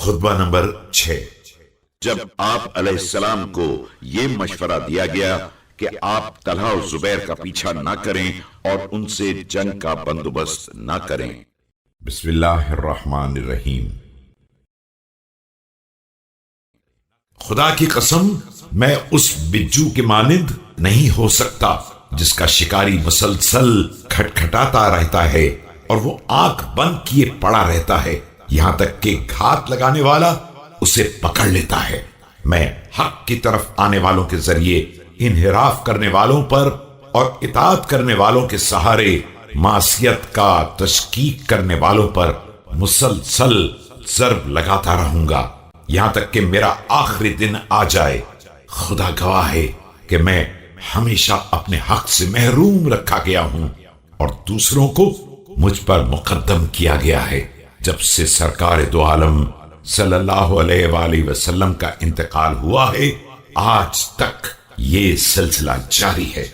خطبہ نمبر 6۔ جب آپ علیہ السلام کو یہ مشورہ دیا گیا کہ آپ طلحہ و زبیر کا پیچھا نہ کریں اور ان سے جنگ کا بندوبست نہ کریں۔ بسم اللہ الرحمن الرحیم۔ خدا کی قسم میں اس بجو کے مانند نہیں ہو سکتا جس کا شکاری مسلسل کھٹکھٹاتا رہتا ہے اور وہ آنکھ بند کیے پڑا رہتا ہے یہاں تک کہ گھات لگانے والا اسے پکڑ لیتا ہے۔ میں حق کی طرف آنے والوں کے ذریعے انحراف کرنے والوں پر اور اطاعت کرنے والوں کے سہارے معصیت کا تشکیک کرنے والوں پر مسلسل ضرب لگاتا رہوں گا یہاں تک کہ میرا آخری دن آ جائے۔ خدا گواہ ہے کہ میں ہمیشہ اپنے حق سے محروم رکھا گیا ہوں اور دوسروں کو مجھ پر مقدم کیا گیا ہے۔ جب سے سرکار دو عالم صلی اللہ علیہ وآلہ وسلم کا انتقال ہوا ہے آج تک یہ سلسلہ جاری ہے۔